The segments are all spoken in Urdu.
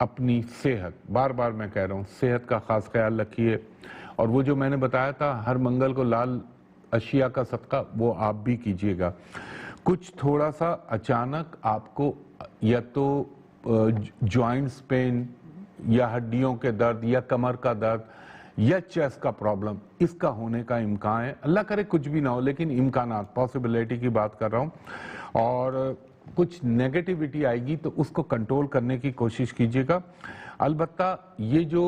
اپنی صحت، بار بار میں کہہ رہا ہوں صحت کا خاص خیال رکھیے، اور وہ جو میں نے بتایا تھا ہر منگل کو لال اشیاء کا صدقہ وہ آپ بھی کیجئے گا۔ کچھ تھوڑا سا اچانک آپ کو یا تو جوائنٹس پین یا ہڈیوں کے درد یا کمر کا درد یا چیسٹ کا پرابلم، اس کا ہونے کا امکان ہے، اللہ کرے کچھ بھی نہ ہو لیکن امکانات، پاسبلٹی کی بات کر رہا ہوں، اور کچھ نیگیٹیوٹی آئے گی تو اس کو کنٹرول کرنے کی کوشش کیجئے گا۔ البتہ یہ جو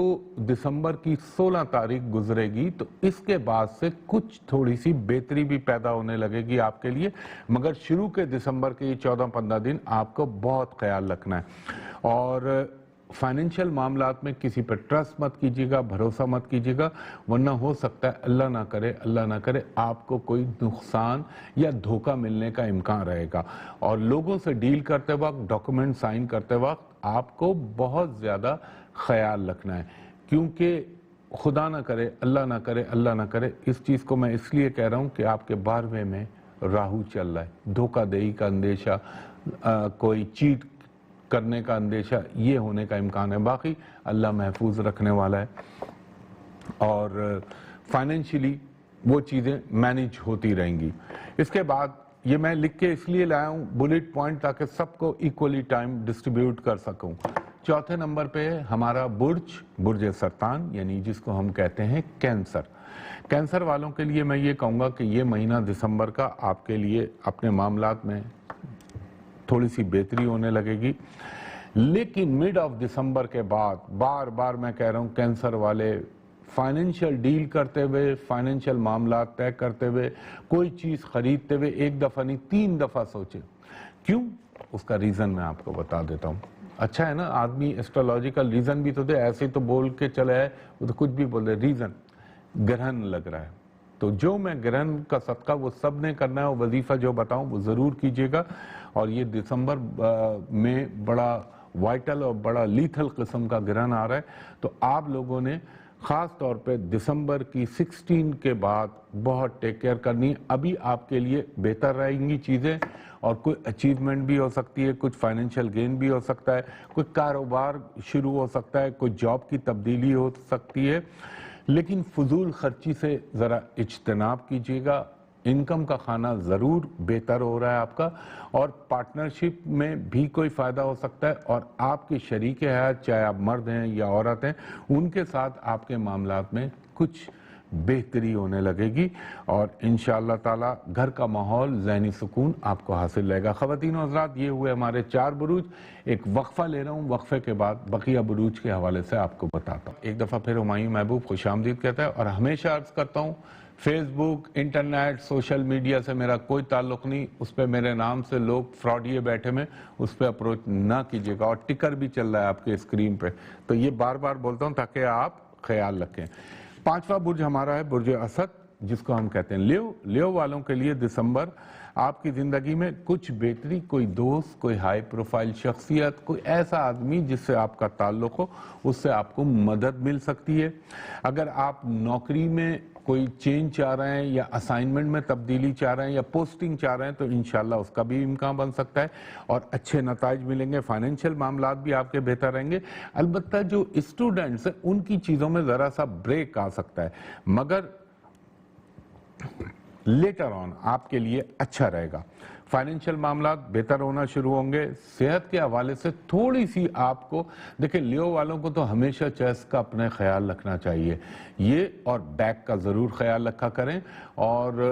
دسمبر کی 16 تاریخ گزرے گی تو اس کے بعد سے کچھ تھوڑی سی بہتری بھی پیدا ہونے لگے گی آپ کے لیے، مگر شروع کے دسمبر کے یہ 14-15 دن آپ کو بہت خیال رکھنا ہے، اور فائنینشل معاملات میں کسی پر ٹرسٹ مت کیجیے گا، بھروسہ مت کیجیے گا، ورنہ ہو سکتا ہے اللہ نہ کرے آپ کو کوئی نقصان یا دھوکہ ملنے کا امکان رہے گا، اور لوگوں سے ڈیل کرتے وقت، ڈاکومنٹ سائن کرتے وقت آپ کو بہت زیادہ خیال رکھنا ہے، کیونکہ خدا نہ کرے اللہ نہ کرے اس چیز کو میں اس لیے کہہ رہا ہوں کہ آپ کے 12ویں میں راہو چل رہا ہے، دھوکہ دہی کا اندیشہ، کوئی چیٹ کرنے کا اندیشہ، یہ ہونے کا امکان ہے، باقی اللہ محفوظ رکھنے والا ہے، اور فائنینشلی وہ چیزیں مینیج ہوتی رہیں گی۔ اس کے بعد یہ میں لکھ کے اس لیے لایا ہوں بلٹ پوائنٹ تاکہ سب کو ایکولی ٹائم ڈسٹریبیوٹ کر سکوں۔ چوتھے نمبر پہ ہے ہمارا برج سرطان، یعنی جس کو ہم کہتے ہیں کینسر والوں کے لیے میں یہ کہوں گا کہ یہ مہینہ دسمبر کا آپ کے لیے اپنے معاملات میں تھوڑی سی بہتری ہونے لگے گی، لیکن مڈ آف دسمبر کے بعد بار بار میں کہہ رہا ہوں کینسر والے فائنینشل ڈیل کرتے ہوئے، فائنینشل معاملات طے کرتے ہوئے، کوئی چیز خریدتے ہوئے ایک دفعہ نہیں 3 دفعہ سوچیں۔ کیوں؟ اس کا ریزن میں آپ کو بتا دیتا ہوں۔ اچھا ہے نا، آدمی ایسٹرولوجیکل ریزن بھی تو دے، ایسے تو بول کے چلے ہے وہ تو کچھ بھی بول رہے، ریزن گرہن لگ رہا ہے، تو جو میں گرہن کا صدقہ وہ سب نے کرنا ہے، وہ وظیفہ جو بتاؤں وہ ضرور کیجئے گا، اور یہ دسمبر میں بڑا وائٹل اور بڑا لیتھل قسم کا گرہن آ رہا ہے، تو آپ لوگوں نے خاص طور پہ دسمبر کی 16 کے بعد بہت ٹیک کیئر کرنی ہے۔ ابھی آپ کے لیے بہتر رہیں گی چیزیں، اور کوئی اچیومنٹ بھی ہو سکتی ہے، کچھ فائنینشل گین بھی ہو سکتا ہے، کوئی کاروبار شروع ہو سکتا ہے، کوئی جاب کی تبدیلی ہو سکتی ہے، لیکن فضول خرچی سے ذرا اجتناب کیجیے گا۔ انکم کا کھانا ضرور بہتر ہو رہا ہے آپ کا، اور پارٹنرشپ میں بھی کوئی فائدہ ہو سکتا ہے، اور آپ کے شریک حیات چاہے آپ مرد ہیں یا عورت ہیں ان کے ساتھ آپ کے معاملات میں کچھ بہتری ہونے لگے گی، اور انشاءاللہ تعالی گھر کا ماحول، ذہنی سکون آپ کو حاصل رہے گا۔ خواتین و حضرات، یہ ہوئے ہمارے 4 بروج۔ ایک وقفہ لے رہا ہوں، وقفے کے بعد بقیہ بروج کے حوالے سے آپ کو بتاتا ہوں۔ ایک دفعہ پھر ہمایوں محبوب خوش آمدید کہتا ہے، اور ہمیشہ عرض کرتا ہوں فیس بک، انٹرنیٹ، سوشل میڈیا سے میرا کوئی تعلق نہیں، اس پہ میرے نام سے لوگ فراڈیے بیٹھے میں، اس پہ اپروچ نہ کیجیے گا، اور ٹکر بھی چل رہا ہے آپ کے اسکرین پہ، تو یہ بار بار بولتا ہوں تاکہ آپ خیال رکھیں۔ 5واں برج ہمارا ہے برج اسد، جس کو ہم کہتے ہیں لیو والوں کے لیے دسمبر آپ کی زندگی میں کچھ بہتری، کوئی دوست، کوئی ہائی پروفائل شخصیت، کوئی ایسا آدمی جس سے آپ کا تعلق ہو، اس سے آپ کو مدد مل سکتی ہے۔ اگر آپ نوکری میں کوئی چینج چاہ رہے ہیں یا اسائنمنٹ میں تبدیلی چاہ رہے ہیں یا پوسٹنگ چاہ رہے ہیں تو انشاءاللہ اس کا بھی امکان بن سکتا ہے، اور اچھے نتائج ملیں گے۔ فائنینشل معاملات بھی آپ کے بہتر رہیں گے۔ البتہ جو اسٹوڈنٹس ہیں ان کی چیزوں میں ذرا سا بریک آ سکتا ہے، مگر لیٹر آن آپ کے لیے اچھا رہے گا۔ فائنینشل معاملات بہتر ہونا شروع ہوں گے۔ صحت کے حوالے سے تھوڑی سی آپ کو دیکھیں، لیو والوں کو تو ہمیشہ چیسٹ کا اپنے خیال رکھنا چاہیے، یہ اور بیک کا ضرور خیال رکھا کریں، اور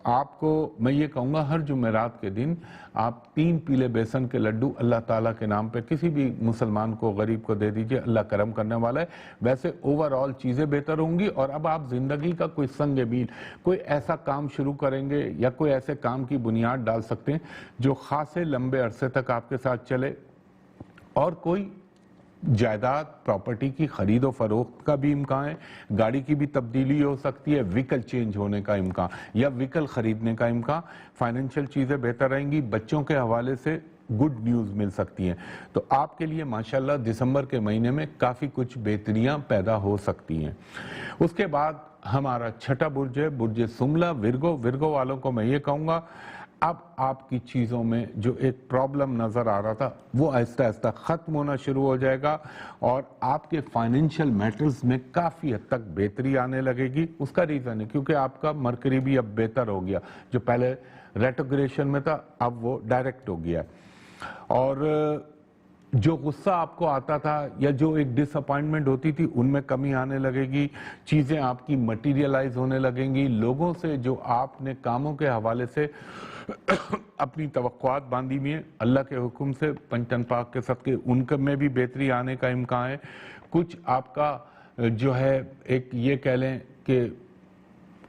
آپ کو میں یہ کہوں گا ہر جمعرات کے دن آپ 3 پیلے بیسن کے لڈو اللہ تعالیٰ کے نام پہ کسی بھی مسلمان کو، غریب کو دے دیجئے، اللہ کرم کرنے والا ہے۔ ویسے اوورآل چیزیں بہتر ہوں گی، اور اب آپ زندگی کا کوئی سنگ میل، کوئی ایسا کام شروع کریں گے یا کوئی ایسے کام کی بنیاد ڈال سکتے ہیں جو خاصے لمبے عرصے تک آپ کے ساتھ چلے، اور کوئی جائیداد، پراپرٹی کی خرید و فروخت کا بھی امکان ہے، گاڑی کی بھی تبدیلی ہو سکتی ہے، ویکل چینج ہونے کا امکان یا ویکل خریدنے کا امکان۔ فائنینشل چیزیں بہتر رہیں گی، بچوں کے حوالے سے گڈ نیوز مل سکتی ہیں، تو آپ کے لیے ماشاءاللہ دسمبر کے مہینے میں کافی کچھ بہتریاں پیدا ہو سکتی ہیں۔ اس کے بعد ہمارا 6واں برج ہے برج سملا، ورگو والوں کو میں یہ کہوں گا اب آپ کی چیزوں میں جو ایک پرابلم نظر آ رہا تھا وہ آہستہ آہستہ ختم ہونا شروع ہو جائے گا اور آپ کے فائنینشیل میٹرز میں کافی حد تک بہتری آنے لگے گی. اس کا ریزن ہے کیونکہ آپ کا مرکری بھی اب بہتر ہو گیا, جو پہلے ریٹروگریشن میں تھا اب وہ ڈائریکٹ ہو گیا. اور جو غصہ آپ کو آتا تھا یا جو ایک ڈس اپوائنٹمنٹ ہوتی تھی ان میں کمی آنے لگے گی, چیزیں آپ کی مٹیریلائز ہونے لگیں گی. لوگوں سے جو آپ نے کاموں کے حوالے سے اپنی توقعات باندھی ہوئی ہیں, اللہ کے حکم سے پنجتن پاک کے صدقے ان میں بھی بہتری آنے کا امکان ہے. کچھ آپ کا جو ہے ایک یہ کہہ لیں کہ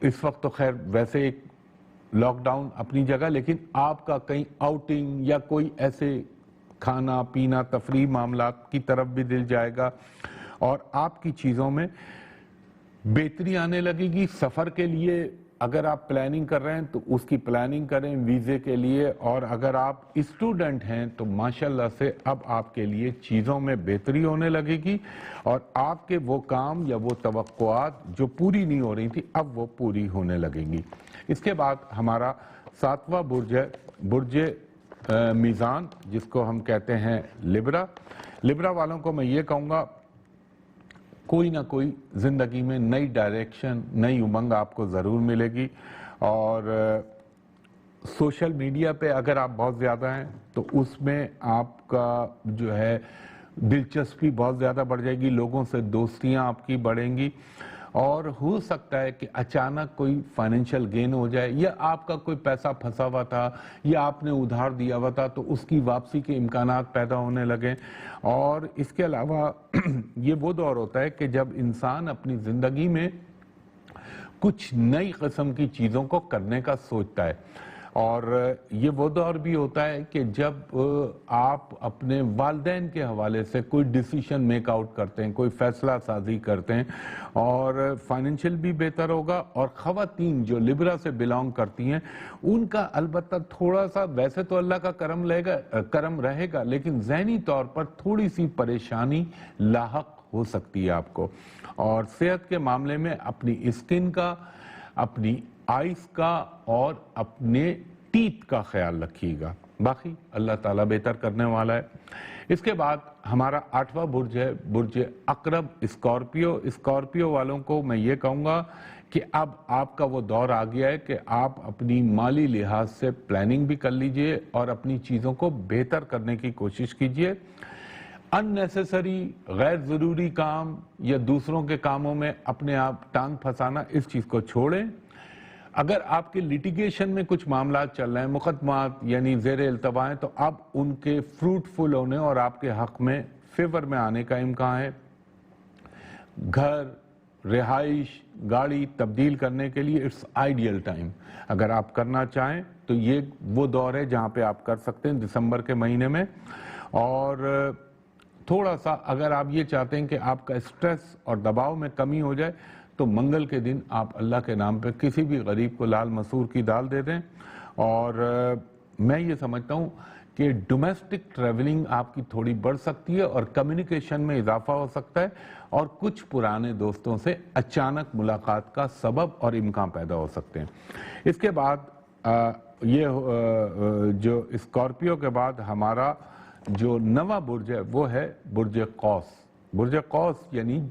اس وقت تو خیر ویسے ایک لاک ڈاؤن اپنی جگہ, لیکن آپ کا کہیں آؤٹنگ یا کوئی ایسے کھانا پینا تفریح معاملات کی طرف بھی دل جائے گا اور آپ کی چیزوں میں بہتری آنے لگے گی. سفر کے لیے اگر آپ پلاننگ کر رہے ہیں تو اس کی پلاننگ کریں ویزے کے لیے, اور اگر آپ اسٹوڈنٹ ہیں تو ماشاءاللہ سے اب آپ کے لیے چیزوں میں بہتری ہونے لگے گی اور آپ کے وہ کام یا وہ توقعات جو پوری نہیں ہو رہی تھی اب وہ پوری ہونے لگیں گی. اس کے بعد ہمارا 7واں برج ہے برج میزان, جس کو ہم کہتے ہیں لبرا. لبرا والوں کو میں یہ کہوں گا کوئی نہ کوئی زندگی میں نئی ڈائریکشن نئی امنگ آپ کو ضرور ملے گی, اور سوشل میڈیا پہ اگر آپ بہت زیادہ ہیں تو اس میں آپ کا جو ہے دلچسپی بہت زیادہ بڑھ جائے گی, لوگوں سے دوستیاں آپ کی بڑھیں گی اور ہو سکتا ہے کہ اچانک کوئی فائنینشیل گین ہو جائے یا آپ کا کوئی پیسہ پھنسا ہوا تھا یا آپ نے ادھار دیا ہوا تھا تو اس کی واپسی کے امکانات پیدا ہونے لگیں. اور اس کے علاوہ یہ وہ دور ہوتا ہے کہ جب انسان اپنی زندگی میں کچھ نئی قسم کی چیزوں کو کرنے کا سوچتا ہے, اور یہ وہ دور بھی ہوتا ہے کہ جب آپ اپنے والدین کے حوالے سے کوئی ڈیسیشن میک آؤٹ کرتے ہیں, کوئی فیصلہ سازی کرتے ہیں اور فائنینشیل بھی بہتر ہوگا. اور خواتین جو لبرا سے بلانگ کرتی ہیں ان کا البتہ تھوڑا سا ویسے تو اللہ کا کرم رہے گا لیکن ذہنی طور پر تھوڑی سی پریشانی لاحق ہو سکتی ہے آپ کو. اور صحت کے معاملے میں اپنی اسکن کا, اپنی آئیز کا اور اپنے ٹیتھ کا خیال رکھیے گا, باقی اللہ تعالیٰ بہتر کرنے والا ہے. اس کے بعد ہمارا 8واں برج ہے برج عقرب اسکارپیو. اسکارپیو والوں کو میں یہ کہوں گا کہ اب آپ کا وہ دور آ گیا ہے کہ آپ اپنی مالی لحاظ سے پلاننگ بھی کر لیجئے اور اپنی چیزوں کو بہتر کرنے کی کوشش کیجئے. اننیسیسری غیر ضروری کام یا دوسروں کے کاموں میں اپنے آپ ٹانگ پھنسانا, اس چیز کو چھوڑیں. اگر آپ کے لیٹیگیشن میں کچھ معاملات چل رہے ہیں, مقدمات یعنی زیر التوا ہیں, تو اب ان کے فروٹفل ہونے اور آپ کے حق میں فیور میں آنے کا امکان ہے. گھر, رہائش, گاڑی تبدیل کرنے کے لیے اٹس آئیڈیل ٹائم. اگر آپ کرنا چاہیں تو یہ وہ دور ہے جہاں پہ آپ کر سکتے ہیں دسمبر کے مہینے میں. اور تھوڑا سا اگر آپ یہ چاہتے ہیں کہ آپ کا اسٹریس اور دباؤ میں کمی ہو جائے تو منگل کے دن آپ اللہ کے نام پہ کسی بھی غریب کو لال مسور کی دال دے دیں. اور میں یہ سمجھتا ہوں کہ ڈومیسٹک ٹریولنگ آپ کی تھوڑی بڑھ سکتی ہے اور کمیونیکیشن میں اضافہ ہو سکتا ہے اور کچھ پرانے دوستوں سے اچانک ملاقات کا سبب اور امکان پیدا ہو سکتے ہیں. اس کے بعد یہ جو اسکارپیو کے بعد ہمارا جو نواں برج ہے وہ ہے برج قوس. برج قوس یعنی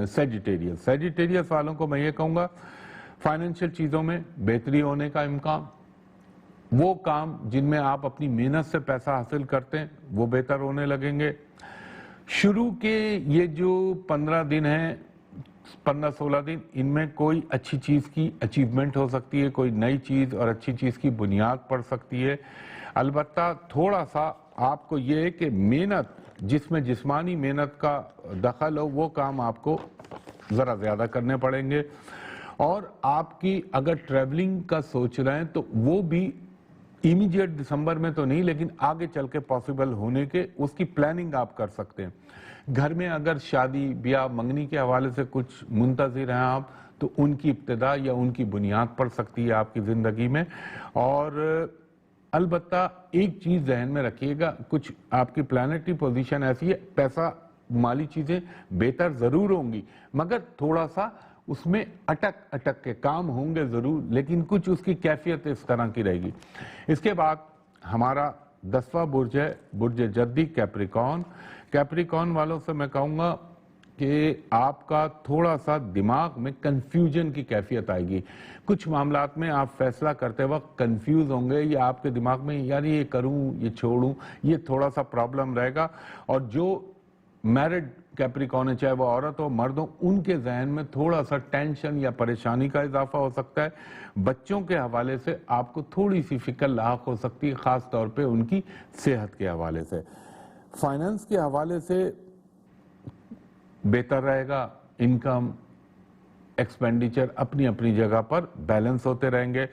سیجیٹیریس. سیجیٹیریس والوں کو میں یہ کہوں گا فائنینشیل چیزوں میں بہتری ہونے کا امکان, وہ کام جن میں آپ اپنی محنت سے پیسہ حاصل کرتے ہیں وہ بہتر ہونے لگیں گے. شروع کے یہ جو 15 دن ہیں 15-16 دن, ان میں کوئی اچھی چیز کی اچیومنٹ ہو سکتی ہے, کوئی نئی چیز اور اچھی چیز کی بنیاد پڑ سکتی ہے. البتہ تھوڑا سا آپ کو یہ ہے کہ محنت جس میں جسمانی محنت کا دخل ہو وہ کام آپ کو ذرا زیادہ کرنے پڑیں گے. اور آپ کی اگر ٹریولنگ کا سوچ رہے ہیں تو وہ بھی امیڈیٹ دسمبر میں تو نہیں لیکن آگے چل کے پاسبل ہونے کے اس کی پلاننگ آپ کر سکتے ہیں. گھر میں اگر شادی بیاہ منگنی کے حوالے سے کچھ منتظر ہیں آپ تو ان کی ابتدا یا ان کی بنیاد پڑ سکتی ہے آپ کی زندگی میں. اور البتہ ایک چیز ذہن میں رکھیے گا, کچھ آپ کی پلانیٹری پوزیشن ایسی ہے, پیسہ مالی چیزیں بہتر ضرور ہوں گی مگر تھوڑا سا اس میں اٹک کے کام ہوں گے ضرور، لیکن کچھ اس کی کیفیت اس طرح کی رہے گی۔ اس کے بعد ہمارا 10واں برج ہے برج جدی کیپریکون۔ کیپریکون والوں سے میں کہوں گا کہ آپ کا تھوڑا سا دماغ میں کنفیوژن کی کیفیت آئے گی۔ کچھ معاملات میں آپ فیصلہ کرتے وقت کنفیوز ہوں گے، یا آپ کے دماغ میں یار یہ کروں یہ چھوڑوں، یہ تھوڑا سا پرابلم رہے گا۔ اور جو میرڈ کیپریکون ہے، چاہے وہ عورت ہو مرد ہو، ان کے ذہن میں تھوڑا سا ٹینشن یا پریشانی کا اضافہ ہو سکتا ہے۔ بچوں کے حوالے سے آپ کو تھوڑی سی فکر لاحق ہو سکتی ہے، خاص طور پہ ان کی صحت کے حوالے سے۔ فائنانس کے حوالے سے بہتر رہے گا، انکم ایکسپینڈیچر اپنی اپنی جگہ پر بیلنس ہوتے رہیں گے۔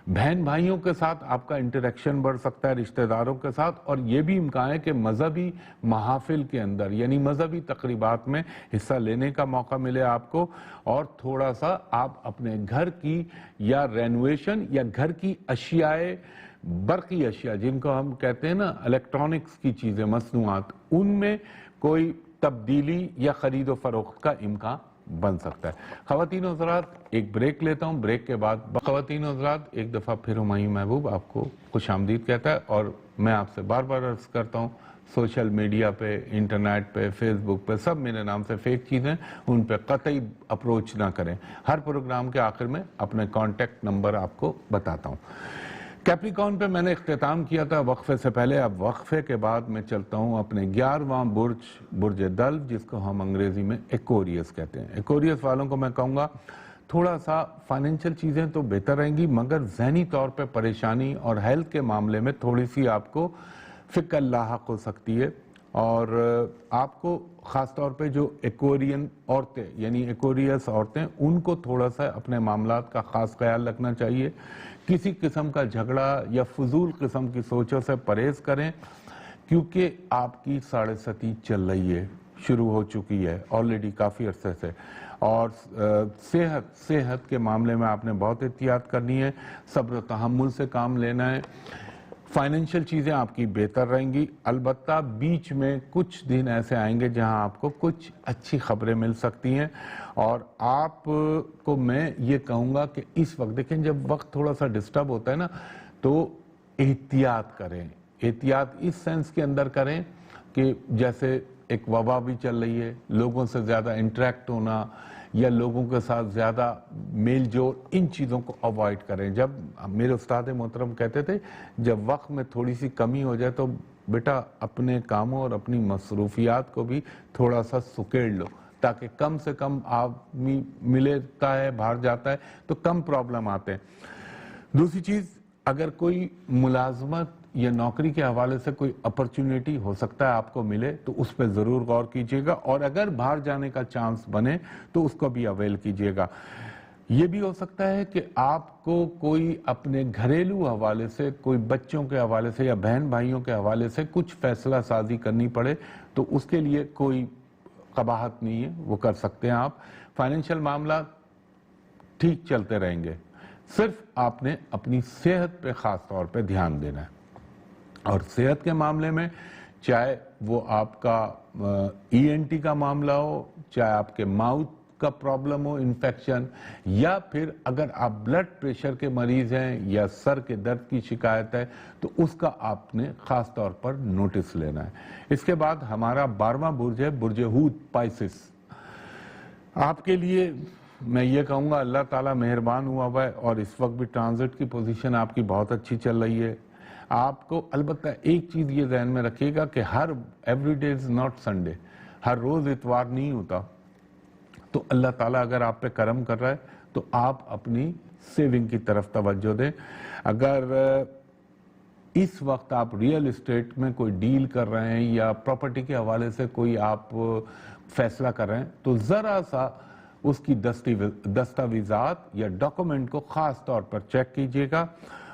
بہن بھائیوں کے ساتھ آپ کا انٹریکشن بڑھ سکتا ہے، رشتہ داروں کے ساتھ، اور یہ بھی امکان ہے کہ مذہبی محافل کے اندر یعنی مذہبی تقریبات میں حصہ لینے کا موقع ملے آپ کو، اور تھوڑا سا آپ اپنے گھر کی یا رینویشن یا گھر کی اشیاء، برقی اشیاء جن کو ہم کہتے ہیں نا الیکٹرانکس کی چیزیں، مصنوعات، ان میں کوئی تبدیلی یا خرید و فروخت کا امکان بن سکتا ہے۔ خواتین و حضرات ایک بریک لیتا ہوں، بریک کے بعد خواتین و حضرات ایک دفعہ پھر ہمایوں محبوب آپ کو خوش آمدید کہتا ہے، اور میں آپ سے بار بار عرض کرتا ہوں سوشل میڈیا پہ، انٹرنیٹ پہ، فیس بک پہ سب میرے نام سے فیک چیزیں، ان پہ قطعی اپروچ نہ کریں۔ ہر پروگرام کے آخر میں اپنے کانٹیکٹ نمبر آپ کو بتاتا ہوں۔ کیپریکون پہ میں نے اختتام کیا تھا وقفے سے پہلے، اب وقفے کے بعد میں چلتا ہوں اپنے 11واں برج دل، جس کو ہم انگریزی میں ایکوریس کہتے ہیں۔ ایکوریس والوں کو میں کہوں گا تھوڑا سا فائنینشل چیزیں تو بہتر رہیں گی، مگر ذہنی طور پہ پریشانی اور ہیلتھ کے معاملے میں تھوڑی سی آپ کو فکر لاحق ہو سکتی ہے، اور آپ کو خاص طور پہ جو ایکورین عورتیں یعنی ایکوریس عورتیں، ان کو تھوڑا سا اپنے معاملات کا خاص خیال رکھنا چاہیے۔ کسی قسم کا جھگڑا یا فضول قسم کی سوچوں سے پرہیز کریں، کیونکہ آپ کی 7.5 چل رہی ہے، شروع ہو چکی ہے آلریڈی کافی عرصے سے، اور صحت کے معاملے میں آپ نے بہت احتیاط کرنی ہے، صبر و تحمل سے کام لینا ہے۔ فائنینشل چیزیں آپ کی بہتر رہیں گی، البتہ بیچ میں کچھ دن ایسے آئیں گے جہاں آپ کو کچھ اچھی خبریں مل سکتی ہیں، اور آپ کو میں یہ کہوں گا کہ اس وقت دیکھیں جب وقت تھوڑا سا ڈسٹرب ہوتا ہے نا، تو احتیاط کریں۔ احتیاط اس سینس کے اندر کریں کہ جیسے ایک وبا بھی چل رہی ہے، لوگوں سے زیادہ انٹریکٹ ہونا یا لوگوں کے ساتھ زیادہ میل جول، ان چیزوں کو اوائڈ کریں۔ جب میرے استاد محترم کہتے تھے جب وقت میں تھوڑی سی کمی ہو جائے تو بیٹا اپنے کاموں اور اپنی مصروفیات کو بھی تھوڑا سا سکیڑ لو، تاکہ کم سے کم آدمی ملتا ہے باہر جاتا ہے تو کم پرابلم آتے ہیں۔ دوسری چیز، اگر کوئی ملازمت یا نوکری کے حوالے سے کوئی اپرچونیٹی ہو سکتا ہے آپ کو ملے تو اس پہ ضرور غور کیجیے گا، اور اگر باہر جانے کا چانس بنے تو اس کو بھی اویل کیجیے گا۔ یہ بھی ہو سکتا ہے کہ آپ کو کوئی اپنے گھریلو حوالے سے، کوئی بچوں کے حوالے سے یا بہن بھائیوں کے حوالے سے کچھ فیصلہ سازی کرنی پڑے، تو اس کے لیے کوئی قباحت نہیں ہے، وہ کر سکتے ہیں آپ۔ فائنینشل معاملات ٹھیک چلتے رہیں گے، صرف آپ نے اپنی صحت پہ خاص طور پہ دھیان دینا ہے، اور صحت کے معاملے میں چاہے وہ آپ کا ای این ٹی کا معاملہ ہو، چاہے آپ کے ماؤتھ کا پرابلم ہو، انفیکشن، یا پھر اگر آپ بلڈ پریشر کے مریض ہیں یا سر کے درد کی شکایت ہے تو اس کا آپ نے خاص طور پر نوٹس لینا ہے۔ اس کے بعد ہمارا 12واں برج ہے برج ہوت پائسس۔ آپ کے لیے میں یہ کہوں گا اللہ تعالیٰ مہربان ہوا ہے، اور اس وقت بھی ٹرانزٹ کی پوزیشن آپ کی بہت اچھی چل رہی ہے۔ آپ کو البتہ ایک چیز یہ ذہن میں رکھیے گا کہ every day is not Sunday, ہر روز اتوار نہیں ہوتا، تو اللہ تعالیٰ اگر آپ پہ کرم کر رہا ہے تو آپ اپنی سیونگ کی طرف توجہ دیں۔ اگر اس وقت آپ ریئل اسٹیٹ میں کوئی ڈیل کر رہے ہیں یا پراپرٹی کے حوالے سے کوئی آپ فیصلہ کر رہے ہیں تو ذرا سا اس کی دستاویزات یا ڈاکومنٹ کو خاص طور پر چیک کیجیے گا،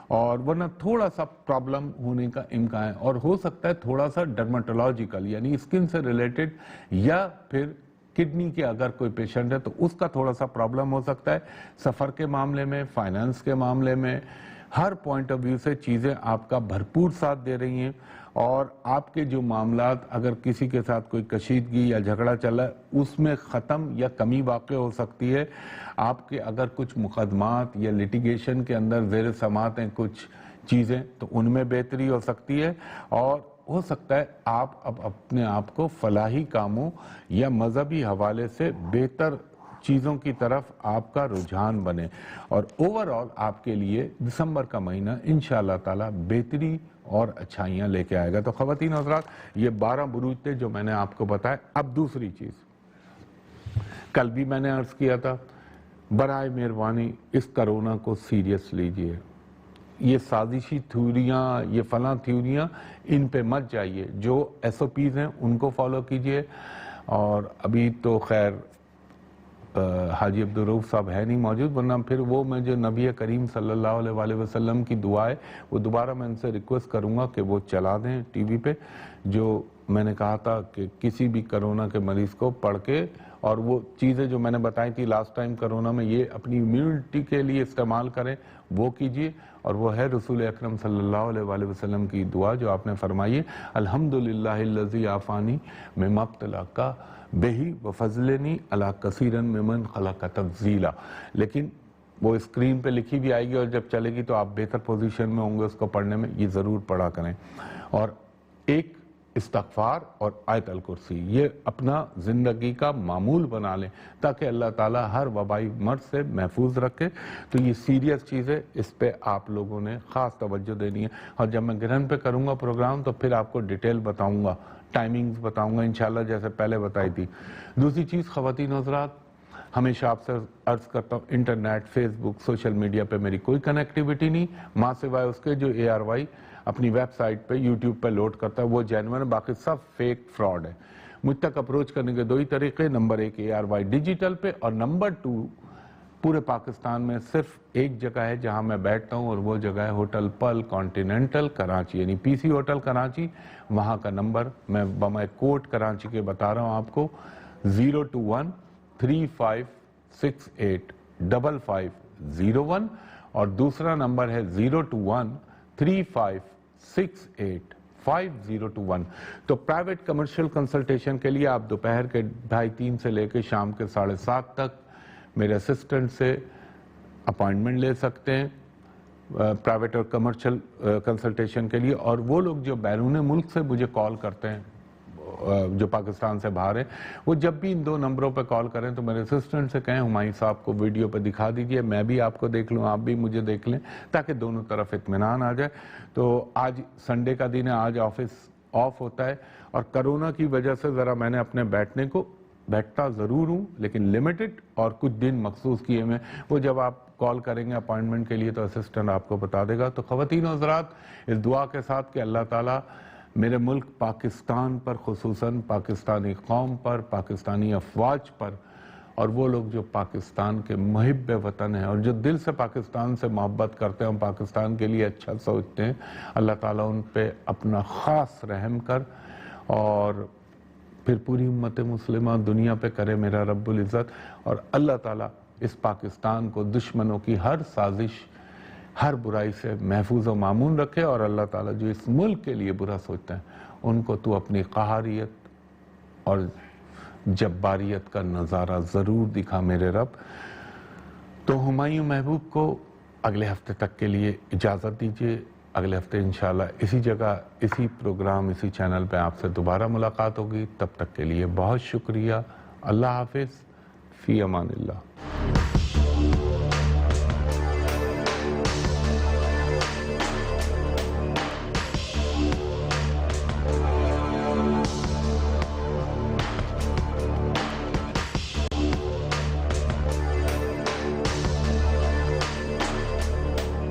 اور ورنہ تھوڑا سا پرابلم ہونے کا امکان ہے، اور ہو سکتا ہے تھوڑا سا ڈرماٹولوجیکل یعنی اسکن سے ریلیٹڈ، یا پھر کڈنی کے اگر کوئی پیشنٹ ہے تو اس کا تھوڑا سا پرابلم ہو سکتا ہے۔ سفر کے معاملے میں، فائنانس کے معاملے میں، ہر پوائنٹ آف ویو سے چیزیں آپ کا بھرپور ساتھ دے رہی ہیں، اور آپ کے جو معاملات اگر کسی کے ساتھ کوئی کشیدگی یا جھگڑا چلا ہے اس میں ختم یا کمی واقع ہو سکتی ہے۔ آپ کے اگر کچھ مقدمات یا لیٹیگیشن کے اندر زیر سماعت ہیں کچھ چیزیں تو ان میں بہتری ہو سکتی ہے، اور ہو سکتا ہے آپ اب اپنے آپ کو فلاحی کاموں یا مذہبی حوالے سے بہتر چیزوں کی طرف آپ کا رجحان بنے، اور اوورآل آپ کے لیے دسمبر کا مہینہ انشاءاللہ تعالی بہتری اور اچھائیاں لے کے آئے گا۔ تو خواتین حضرات، یہ 12 بروج تھے جو میں نے آپ کو بتایا۔ اب دوسری چیز، کل بھی میں نے عرض کیا تھا، برائے مہربانی اس کرونا کو سیریس لیجئے۔ یہ سازشی تھیوریاں، یہ فلاں تھیوریاں، ان پہ مت جائیے۔ جو ایس او پیز ہیں ان کو فالو کیجئے، اور ابھی تو خیر حاجی عبدالرؤف صاحب ہے نہیں موجود، ورنہ پھر وہ میں جو نبی کریم صلی اللہ علیہ وآلہ وسلم کی دعا ہے وہ دوبارہ میں ان سے ریکویسٹ کروں گا کہ وہ چلا دیں ٹی وی پہ، جو میں نے کہا تھا کہ کسی بھی کرونا کے مریض کو پڑھ کے، اور وہ چیزیں جو میں نے بتائی تھی لاسٹ ٹائم کرونا میں، یہ اپنی امیونٹی کے لیے استعمال کریں، وہ کیجئے۔ اور وہ ہے رسول اکرم صلی اللہ علیہ وآلہ وسلم کی دعا جو آپ نے فرمائی ہے، الحمدللہ الذی عافانی مما ابتلاک بہی وفضلنی علی کثیرا ممن خلق تفضیلا۔ لیکن وہ اسکرین پہ لکھی بھی آئے گی، اور جب چلے گی تو آپ بہتر پوزیشن میں ہوں گے اس کو پڑھنے میں، یہ ضرور پڑھا کریں۔ اور ایک استغفار اور آیت الکرسی، یہ اپنا زندگی کا معمول بنا لیں تاکہ اللہ تعالیٰ ہر وبائی مرض سے محفوظ رکھے۔ تو یہ سیریس چیز ہے، اس پہ آپ لوگوں نے خاص توجہ دینی ہے، اور جب میں گرہن پہ کروں گا پروگرام تو پھر آپ کو ڈیٹیل بتاؤں گا، ٹائمنگز بتاؤں گا انشاءاللہ، جیسے پہلے بتائی تھی۔ دوسری چیز خواتین حضرات، ہمیشہ آپ سے عرض کرتا ہوں، انٹرنیٹ، فیس بک، سوشل میڈیا پہ میری کوئی کنیکٹیوٹی نہیں، ماں سوائے اس کے جو ARY اپنی ویب سائٹ پہ یوٹیوب پہ لوڈ کرتا ہے، وہ جینوئن ہے، باقی سب فیک فراڈ ہے۔ مجھ تک اپروچ کرنے کے 2 ہی طریقے، نمبر 1 ARY ڈیجیٹل پہ، اور نمبر 2 پورے پاکستان میں صرف ایک جگہ ہے جہاں میں بیٹھتا ہوں، اور وہ جگہ ہے ہوٹل پل کانٹیننٹل کراچی، یعنی PC ہوٹل کراچی۔ وہاں کا نمبر میں بمائے کوٹ کراچی کے بتا رہا ہوں آپ کو، 021-3568-5501، اور دوسرا نمبر ہے 021-3568-5021۔ تو پرائیویٹ کمرشل کنسلٹیشن کے لیے آپ دوپہر کے 2:30 سے لے کے شام کے 7:30 تک میرے اسسٹنٹ سے اپائنٹمنٹ لے سکتے ہیں پرائیویٹ اور کمرشل کنسلٹیشن کے لیے۔ اور وہ لوگ جو بیرون ملک سے مجھے کال کرتے ہیں، جو پاکستان سے باہر ہیں، وہ جب بھی ان 2 نمبروں پہ کال کریں تو میرے اسسٹنٹ سے کہیں ہمایوں صاحب کو ویڈیو پہ دکھا دیجئے، میں بھی آپ کو دیکھ لوں، آپ بھی مجھے دیکھ لیں، تاکہ دونوں طرف اطمینان آ جائے۔ تو آج سنڈے کا دن ہے، آج آفس آف ہوتا ہے، اور کرونا کی وجہ سے ذرا میں نے اپنے بیٹھتا ضرور ہوں لیکن لمیٹڈ، اور کچھ دن مخصوص کیے میں، وہ جب آپ کال کریں گے اپائنٹمنٹ کے لیے تو اسسٹنٹ آپ کو بتا دے گا۔ تو خواتین و حضرات، اس دعا کے ساتھ کہ اللہ تعالیٰ میرے ملک پاکستان پر، خصوصاً پاکستانی قوم پر، پاکستانی افواج پر، اور وہ لوگ جو پاکستان کے محب وطن ہیں اور جو دل سے پاکستان سے محبت کرتے ہیں، پاکستان کے لیے اچھا سوچتے ہیں، اللہ تعالیٰ ان پہ اپنا خاص رحم کر، اور پھر پوری امت مسلمہ دنیا پہ کرے میرا رب العزت، اور اللہ تعالیٰ اس پاکستان کو دشمنوں کی ہر سازش، ہر برائی سے محفوظ و مامون رکھے، اور اللہ تعالیٰ جو اس ملک کے لیے برا سوچتے ہیں ان کو تو اپنی قہاریت اور جباریت کا نظارہ ضرور دکھا میرے رب۔ تو ہمایوں محبوب کو اگلے ہفتے تک کے لیے اجازت دیجیے، اگلے ہفتے انشاءاللہ اسی جگہ، اسی پروگرام، اسی چینل پہ آپ سے دوبارہ ملاقات ہوگی۔ تب تک کے لیے بہت شکریہ، اللہ حافظ، فی امان اللہ۔